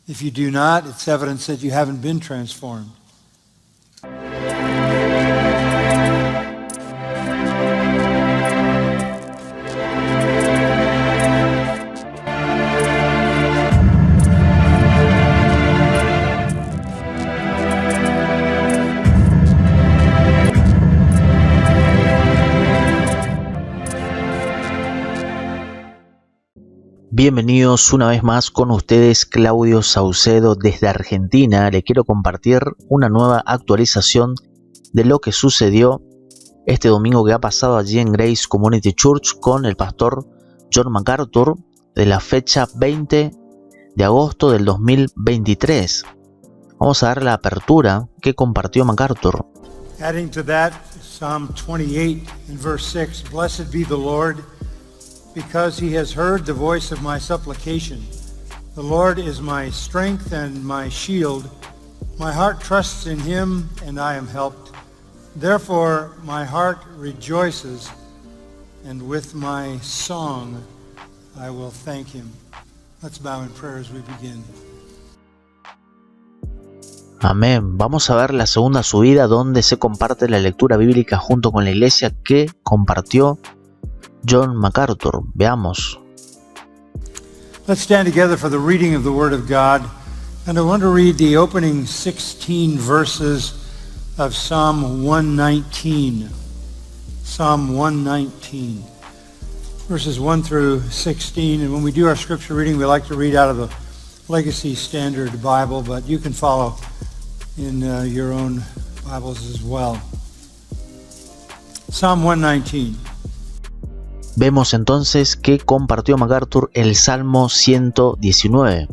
If you do not, it's evidence that you haven't been transformed. Bienvenidos una vez más con ustedes, Claudio Saucedo desde Argentina. Le quiero compartir una nueva actualización de lo que sucedió este domingo que ha pasado allí en Grace Community Church con el pastor John MacArthur de la fecha 20 de agosto del 2023. Vamos a dar la apertura que compartió MacArthur. Adding to that, Psalm 28 and verse 6, Blessed be the Lord, because he has heard the voice of my supplication. The Lord is my strength and my shield. My heart trusts in him, and I am helped. Therefore my heart rejoices, and with my song I will thank him. Let's bow in prayer as we begin. Amén. Vamos a ver la segunda subida donde se comparte la lectura bíblica junto con la iglesia que compartió John MacArthur. Veamos. Let's stand together for the reading of the Word of God. And I want to read the opening 16 verses of Psalm 119. Psalm 119. Verses 1 through 16. And when we do our scripture reading, we like to read out of the Legacy Standard Bible, but you can follow in your own Bibles as well. Psalm 119. Vemos entonces que compartió MacArthur el Salmo 119.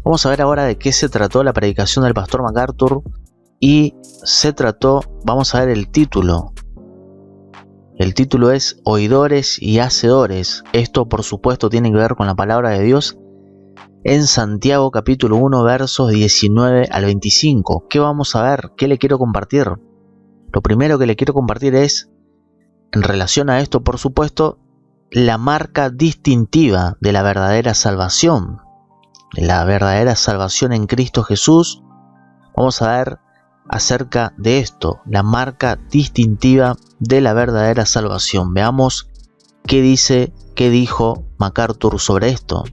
Vamos a ver ahora de qué se trató la predicación del pastor MacArthur y vamos a ver el título. El título es Oidores y Hacedores. Esto por supuesto tiene que ver con la palabra de Dios en Santiago capítulo 1 versos 19 al 25. ¿Qué vamos a ver? ¿Qué le quiero compartir? Lo primero que le quiero compartir es, en relación a esto por supuesto, la marca distintiva de la verdadera salvación. La verdadera salvación en Cristo Jesús. Vamos a ver acerca de esto, la marca distintiva de la verdadera salvación. Veamos qué dijo MacArthur sobre esto.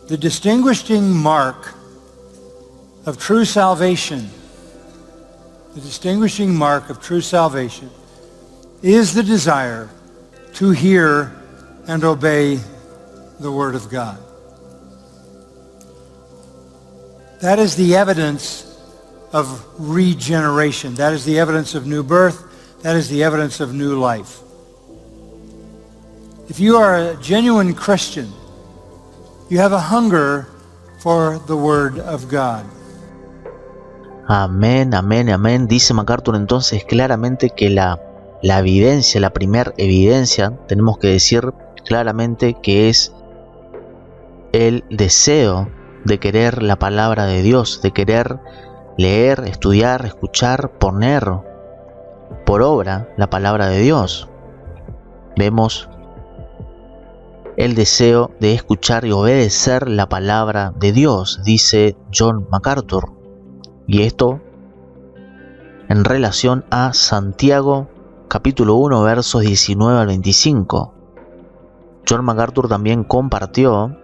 The distinguishing mark of true salvation. The distinguishing mark of true salvation is the desire to hear and obey the Word of God. That is the evidence of regeneration. That is the evidence of new birth. That is the evidence of new life. If you are a genuine Christian, you have a hunger for the Word of God. Amén, amén, amén. Dice MacArthur entonces claramente que la evidencia, la primera evidencia, tenemos que decir claramente que es el deseo de querer la palabra de Dios, de querer leer, estudiar, escuchar, poner por obra la palabra de Dios. Vemos el deseo de escuchar y obedecer la palabra de Dios, dice John MacArthur. Y esto en relación a Santiago capítulo 1 versos 19 al 25. John MacArthur también compartió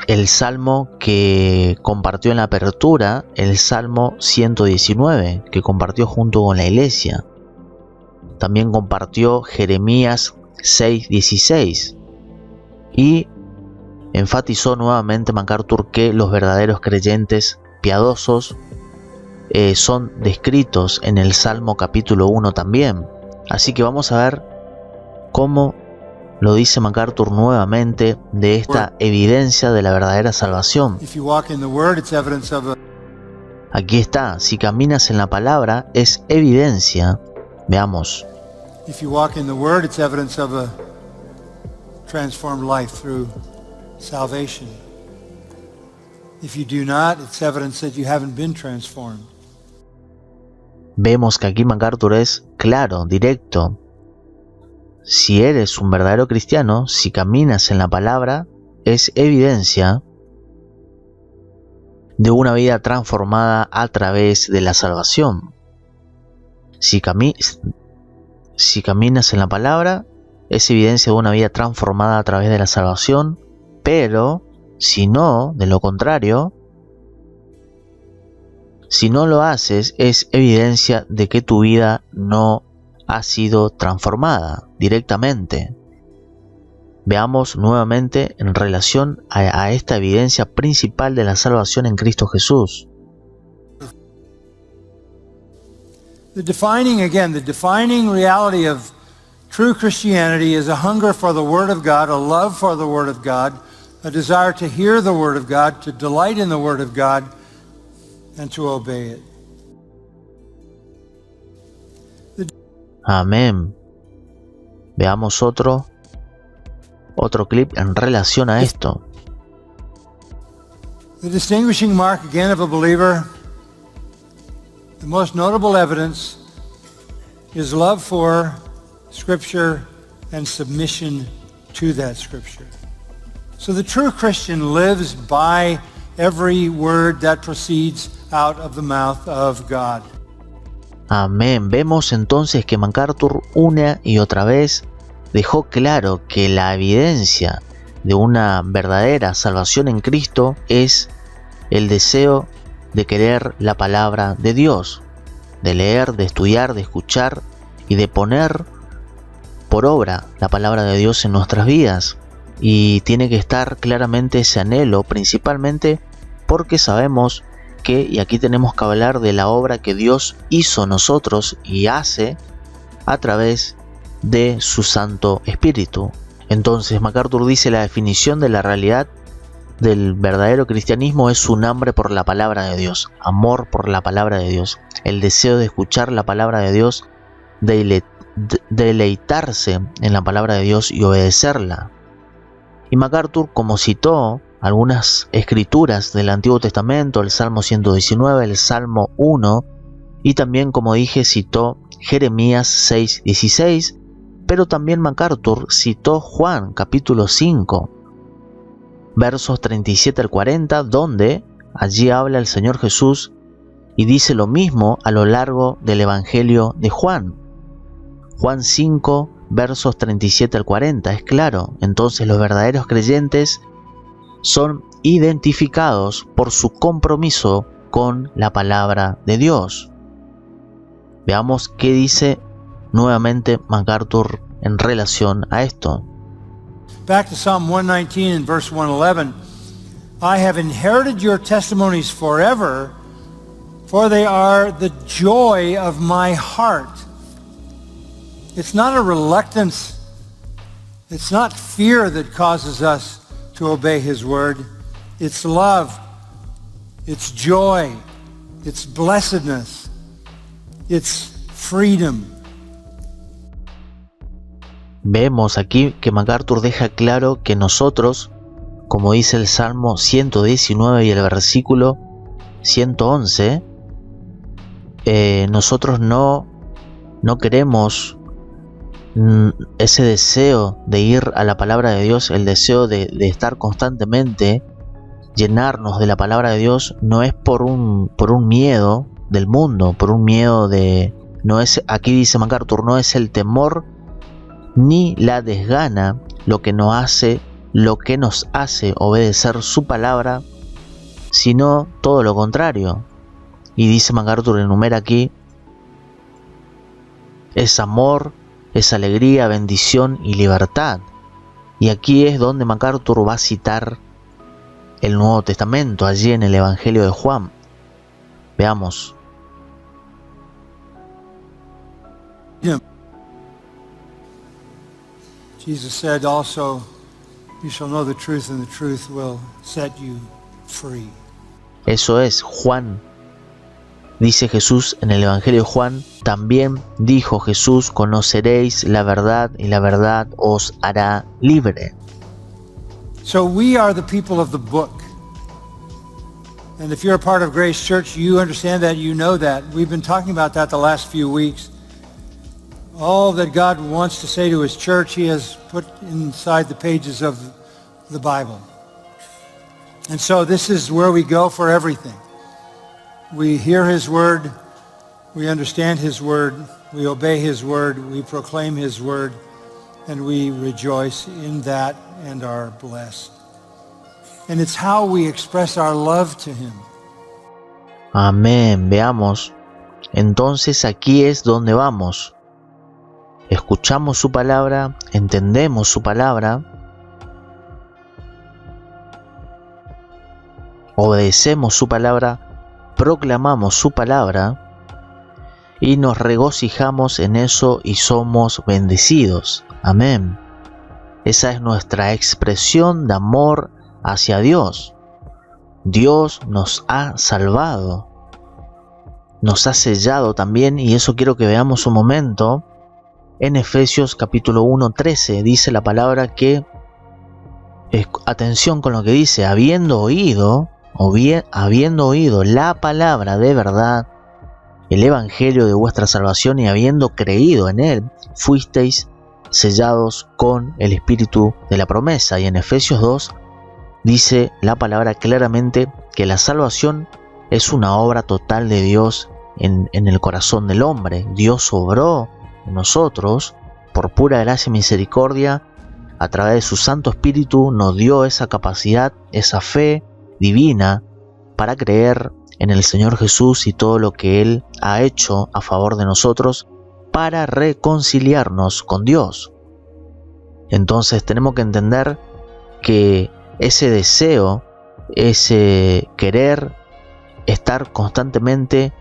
el salmo que compartió en la apertura, el Salmo 119, que compartió junto con la iglesia. También compartió Jeremías 6:16 y enfatizó nuevamente MacArthur que los verdaderos creyentes piadosos son descritos en el Salmo capítulo 1 también. Así que vamos a ver cómo lo dice MacArthur nuevamente de esta evidencia de la verdadera salvación. Aquí está, si caminas en la palabra es evidencia. Veamos. If you walk in the Word, it's evidence of a transformed life through salvation. If you do not, it's evidence that you haven't been transformed. Vemos que aquí MacArthur es claro, directo. si eres un verdadero cristiano, si caminas en la palabra, es evidencia de una vida transformada a través de la salvación. Si caminas en la palabra, es evidencia de una vida transformada a través de la salvación, pero si no, de lo contrario, si no lo haces, es evidencia de que tu vida no ha sido transformada directamente. Veamos nuevamente en relación a esta evidencia principal de la salvación en Cristo Jesús. The defining reality of true Christianity is a hunger for the Word of God, a love for the Word of God, a desire to hear the Word of God, to delight in the Word of God, and to obey it. Amén. Veamos otro clip en relación a esto. The distinguishing mark again of a believer, the most notable evidence, is love for Scripture and submission to that Scripture. So the true Christian lives by every word that proceeds out of the mouth of God. Amén. Vemos entonces que MacArthur una y otra vez dejó claro que la evidencia de una verdadera salvación en Cristo es el deseo de querer la palabra de Dios, de leer, de estudiar, de escuchar y de poner por obra la palabra de Dios en nuestras vidas. Y tiene que estar claramente ese anhelo, principalmente porque sabemos que, y aquí tenemos que hablar de la obra que Dios hizo nosotros y hace a través de su Santo Espíritu. Entonces MacArthur dice: la definición de la realidad del verdadero cristianismo es un hambre por la palabra de Dios, amor por la palabra de Dios, el deseo de escuchar la palabra de Dios, deleitarse en la palabra de Dios y obedecerla. Y MacArthur, como citó algunas escrituras del Antiguo Testamento, el Salmo 119, el Salmo 1, y también, como dije, citó Jeremías 6:16, pero también MacArthur citó Juan capítulo 5, versos 37 al 40, donde allí habla el Señor Jesús y dice lo mismo a lo largo del Evangelio de Juan. Juan 5, versos 37 al 40, es claro. Entonces los verdaderos creyentes son identificados por su compromiso con la palabra de Dios. Veamos qué dice nuevamente MacArthur en relación a esto. Back to Psalm 119 and verse 111. I have inherited your testimonies forever, for they are the joy of my heart. It's not a reluctance. It's not fear that causes us to obey His word. It's love. It's joy. It's blessedness. It's freedom. Vemos aquí que MacArthur deja claro que nosotros, como dice el Salmo 119 y el versículo 111, nosotros no queremos ese deseo de ir a la palabra de Dios, el deseo de estar constantemente, llenarnos de la palabra de Dios, no es por un miedo del mundo, por un miedo no es, aquí dice MacArthur, no es el temor ni la desgana lo que nos hace obedecer su palabra, sino todo lo contrario. Y dice MacArthur, enumera aquí, es amor, es alegría, bendición y libertad. Y aquí es donde MacArthur va a citar el Nuevo Testamento, allí en el Evangelio de Juan. Veamos. Jesus said also, you shall know the truth and the truth will set you free. Eso es Juan. Dice Jesús en el Evangelio de Juan, también dijo Jesús, conoceréis la verdad y la verdad os hará libre. So we are the people of the book. And if you're a part of Grace Church, you understand that, you know that. We've been talking about that the last few weeks. All that God wants to say to his church, he has put inside the pages of the Bible. And so this is where we go for everything. We hear his word, we understand his word, we obey his word, we proclaim his word, and we rejoice in that and are blessed. And it's how we express our love to him. Amén. Veamos. Entonces aquí es donde vamos. Escuchamos su palabra, entendemos su palabra, obedecemos su palabra, proclamamos su palabra y nos regocijamos en eso y somos bendecidos. Amén. Esa es nuestra expresión de amor hacia Dios. Dios nos ha salvado, nos ha sellado también, y eso quiero que veamos un momento. En Efesios capítulo 1:13 dice la palabra que, atención con lo que dice, habiendo oído la palabra de verdad, el evangelio de vuestra salvación, y habiendo creído en él, fuisteis sellados con el espíritu de la promesa. Y en Efesios 2 dice la palabra claramente que la salvación es una obra total de Dios en el corazón del hombre. Dios obró en nosotros por pura gracia y misericordia, a través de su Santo Espíritu nos dio esa capacidad, esa fe divina para creer en el Señor Jesús y todo lo que Él ha hecho a favor de nosotros para reconciliarnos con Dios. Entonces tenemos que entender que ese deseo, ese querer estar constantemente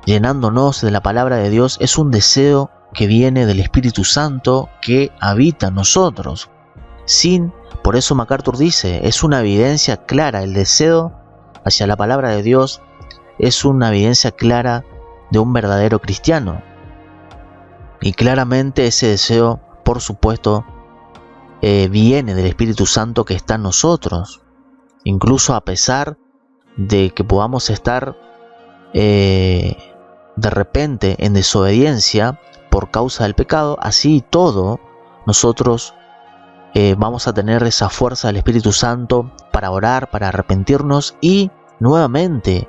llenándonos de la palabra de Dios, es un deseo que viene del Espíritu Santo que habita en nosotros. Por eso MacArthur dice, es una evidencia clara, el deseo hacia la palabra de Dios es una evidencia clara de un verdadero cristiano. Y claramente ese deseo, por supuesto, viene del Espíritu Santo que está en nosotros. Incluso a pesar de que podamos estar de repente en desobediencia por causa del pecado, así todo nosotros vamos a tener esa fuerza del Espíritu Santo para orar, para arrepentirnos y nuevamente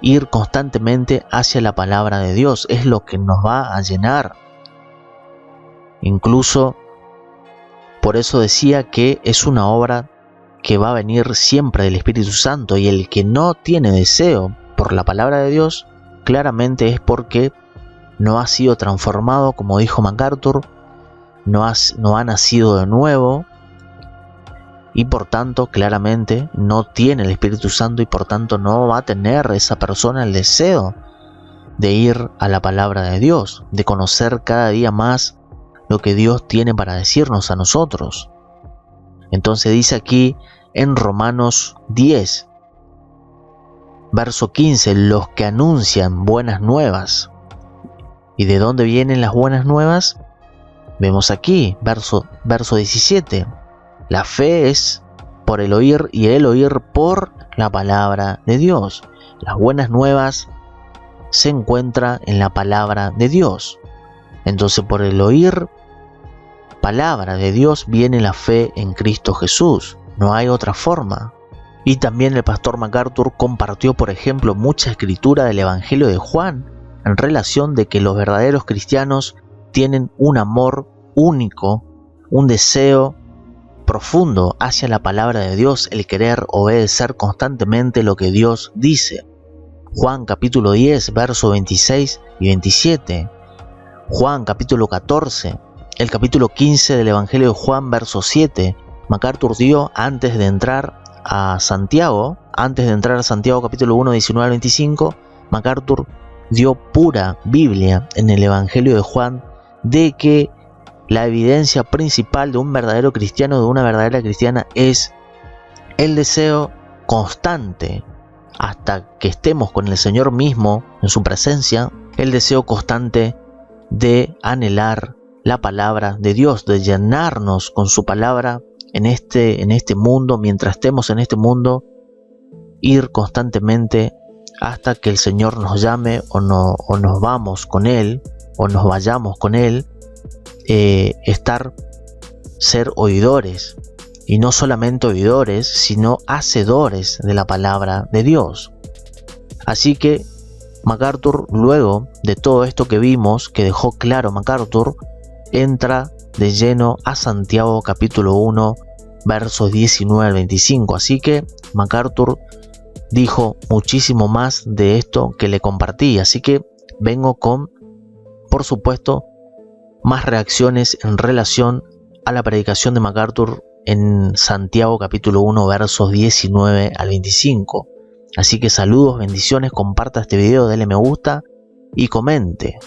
ir constantemente hacia la palabra de Dios. Es lo que nos va a llenar. Incluso por eso decía que es una obra que va a venir siempre del Espíritu Santo, y el que no tiene deseo por la palabra de Dios claramente es porque no ha sido transformado, como dijo MacArthur, no ha nacido de nuevo, y por tanto claramente no tiene el Espíritu Santo, y por tanto no va a tener esa persona el deseo de ir a la palabra de Dios, de conocer cada día más lo que Dios tiene para decirnos a nosotros. Entonces dice aquí en Romanos 10, verso 15, los que anuncian buenas nuevas. ¿Y de dónde vienen las buenas nuevas? Vemos aquí, verso 17. La fe es por el oír, y el oír por la palabra de Dios. Las buenas nuevas se encuentran en la palabra de Dios. Entonces, por el oír palabra de Dios viene la fe en Cristo Jesús. No hay otra forma. Y también el pastor MacArthur compartió, por ejemplo, mucha escritura del Evangelio de Juan en relación de que los verdaderos cristianos tienen un amor único, un deseo profundo hacia la palabra de Dios, el querer obedecer constantemente lo que Dios dice. Juan capítulo 10, versos 26 y 27. Juan capítulo 14, el capítulo 15 del Evangelio de Juan, verso 7. MacArthur dio antes de entrar a Santiago capítulo 1, 19 al 25, MacArthur dio pura Biblia en el Evangelio de Juan de que la evidencia principal de un verdadero cristiano, de una verdadera cristiana, es el deseo constante, hasta que estemos con el Señor mismo en su presencia, el deseo constante de anhelar la palabra de Dios, de llenarnos con su palabra en este mundo, mientras estemos en este mundo, ir constantemente hasta que el Señor nos llame o nos vamos con Él, o nos vayamos con él, ser oidores, y no solamente oidores, sino hacedores de la palabra de Dios. Así que MacArthur, luego de todo esto que vimos, que dejó claro MacArthur, entra de lleno a Santiago capítulo 1, versos 19 al 25. Así que MacArthur dijo muchísimo más de esto que le compartí. Así que vengo con, por supuesto, más reacciones en relación a la predicación de MacArthur en Santiago capítulo 1, versos 19 al 25. Así que saludos, bendiciones, comparta este video, dele me gusta y comente.